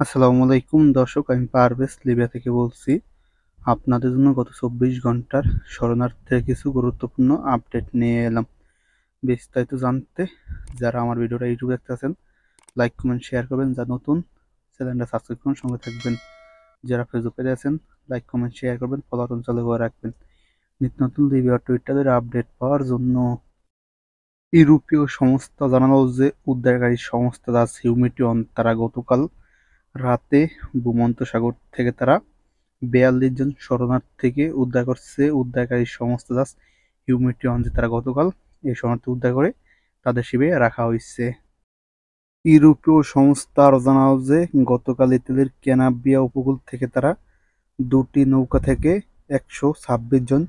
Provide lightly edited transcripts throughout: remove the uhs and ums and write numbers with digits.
আসসালামু আলাইকুম দর্শক, আমি পারভেজ লিবিয়া থেকে বলছি। আপনাদের জন্য গত 24 ঘন্টার শরণার্থীদের কিছু গুরুত্বপূর্ণ আপডেট নিয়ে এলাম। বিস্তারিত জানতে যারা আমার ভিডিওটা ইউটিউবে দেখতেছেন, লাইক কমেন্ট শেয়ার করবেন। যা নতুন, চ্যানেলটা সাবস্ক্রাইব করুন, সঙ্গে থাকবেন। যারা ফেসবুকে আছেন, লাইক কমেন্ট শেয়ার করবেন, ফলো বাটন চালু করে রাখবেন নিত্য নতুন লিবিয়া টুইটারের আপডেট পাওয়ার জন্য। ইউরোপীয় সংস্থা জানালো যে উদ্ধারকারী সংস্থা জাহাজ হিউম্যানিটিয়ন তারা গতকাল রাতে ভূমধ্যসাগর থেকে তারা 42 জন শরণার্থীকে উদ্ধার করছে। উদ্ধারকারী সংস্থা জাহাজ হিউম্যানিটিয়ন তারা গতকাল এই শরণার্থী উদ্ধার করে তাদের শিবিরে রাখা হয়েছে। ইউরোপীয় সংস্থা আরও জানালো যে গতকাল ইতালির ক্যানাব্রিয়া উপকূল থেকে তারা দুটি নৌকা থেকে 126 জন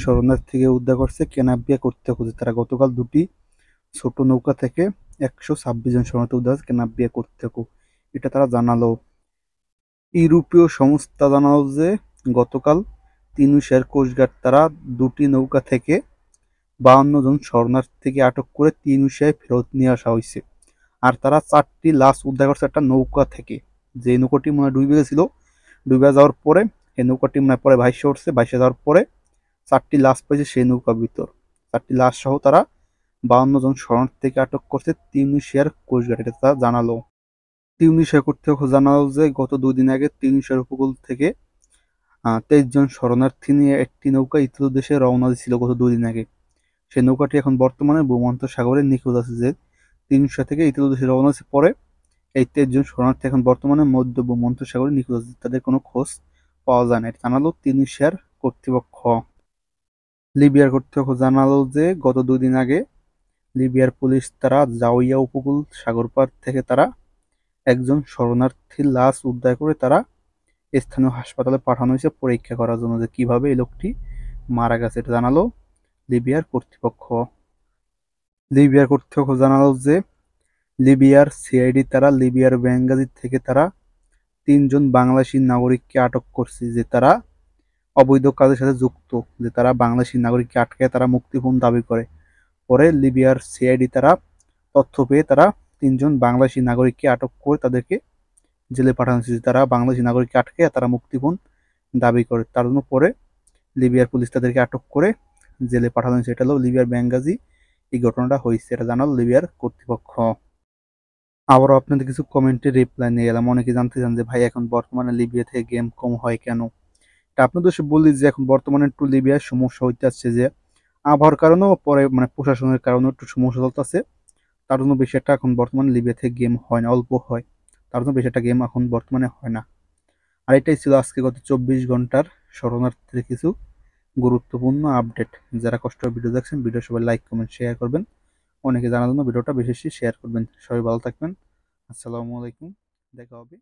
শরণার্থীকে উদ্ধার করছে। ক্যানাব্রিয়া কর্তৃপক্ষ তারা গতকাল দুটি ছোট নৌকা থেকে 126 জন শরণার্থী উদ্ধার ক্যানাব্রিয়া কর্তৃপক্ষ, এটা তারা জানালো। ইউরোপীয় সংস্থা জানালো যে গতকাল তিউনিসিয়ার কোস্টগার্ড তারা দুটি নৌকা থেকে 52 জন শরণার্থীকে আটক করে তিউনিসিয়ায় ফেরত নিয়ে আসা হয়েছে। আর তারা 4টি লাশ উদ্ধার করছে একটা নৌকা থেকে, যে নৌকাটি মনে হয় ডুবে গেছিল। ডুবে যাওয়ার পরে এই নৌকাটি মনে হয় পরে ভাইসে উঠছে, ভাইসে যাওয়ার পরে 4টি লাশ পেয়েছে সেই নৌকার ভিতর। 4টি লাশ সহ তারা 52 জন শরণার্থীকে আটক করছে তিউনিসিয়ার কোস্টগার্ড, এটা তারা জানালো। তিউনিসিয়া কর্তৃপক্ষ জানালো যে গত 2 দিন আগে তিউনিসিয়ার উপকূল থেকে 23 জন শরণার্থী নিয়ে একটি নৌকা ইতালি দেশে রওনা দিয়েছিল গত 2 দিন আগে। সেই নৌকাটি এখন বর্তমানে ভূমধ্যসাগরে নিখোঁজ আছে। যে তিউনিসিয়া থেকে ইতালি দেশে রওনা হয়েছে, পরে এই 23 জন শরণার্থী এখন বর্তমানে মধ্য ভূমধ্যসাগরে নিখোঁজ আছে, তাদের কোনো খোঁজ পাওয়া যায় না, এটা জানালো তিউনিসিয়ার কর্তৃপক্ষ। লিবিয়ার কর্তৃপক্ষ জানালো যে গত 2 দিন আগে লিবিয়ার পুলিশ তারা জাউইয়া উপকূল সাগরপাড় থেকে তারা একজন শরণার্থীর লাশ উদ্ধার করে তারা স্থানীয় হাসপাতালে পাঠানো হয়েছে পরীক্ষা করার জন্য যে কিভাবে এই লোকটি মারা গেছে, এটা জানালো লিবিয়ার কর্তৃপক্ষ। লিবিয়ার কর্তৃপক্ষ জানালো যে লিবিয়ার সিআইডি তারা লিবিয়ার বেঙ্গাজি থেকে তারা 3 জন বাংলাদেশি নাগরিককে আটক করছে, যে তারা অবৈধ কাজের সাথে যুক্ত। যে তারা বাংলাদেশি নাগরিককে আটকে তারা মুক্তিপণ দাবি করে। পরে লিবিয়ার সিআইডি তারা তথ্য পেয়ে তারা 3 জন বাংলাদেশি নাগরিককে আটক করে তাদেরকে জেলে পাঠানো হয়েছে। তারা বাংলাদেশি নাগরিককে আটকে তারা মুক্তিপণ দাবি করে, তার জন্য পরে লিবিয়ার পুলিশ তাদেরকে আটক করে জেলে পাঠানো হয়েছে। এটা হলো লিবিয়ার বেঙ্গাজি এই ঘটনাটা হয়েছে, এটা জানালো লিবিয়ার কর্তৃপক্ষ। আবারও আপনাদের কিছু কমেন্টে রিপ্লাই নিয়ে এলাম। অনেকে জানতে চান যে ভাই এখন বর্তমানে লিবিয়া থেকে গেম কম হয় কেন। এটা আপনাদের বলি যে এখন বর্তমানে একটু লিবিয়ার সমস্যা হইতে আসছে, যে আবহাওয়ার কারণেও পরে মানে প্রশাসনের কারণেও একটু সমস্যা চলতেছে। তার জন্য বেশি একটা এখন বর্তমানে লিবিয়া থেকে গেম হয় না, অল্প হয়। তার জন্য বেশি একটা গেম এখন বর্তমানে হয় না। আর এটাই ছিল আজকে গত 24 ঘন্টার শরণার্থীদের কিছু গুরুত্বপূর্ণ আপডেট। যারা কষ্ট করে ভিডিও দেখছেন, ভিডিও সবাই লাইক কমেন্ট শেয়ার করবেন। অনেকে জানার জন্য ভিডিওটা বেশি বেশি শেয়ার করবেন। সবাই ভালো থাকবেন। আসসালামু আলাইকুম, দেখা হবে।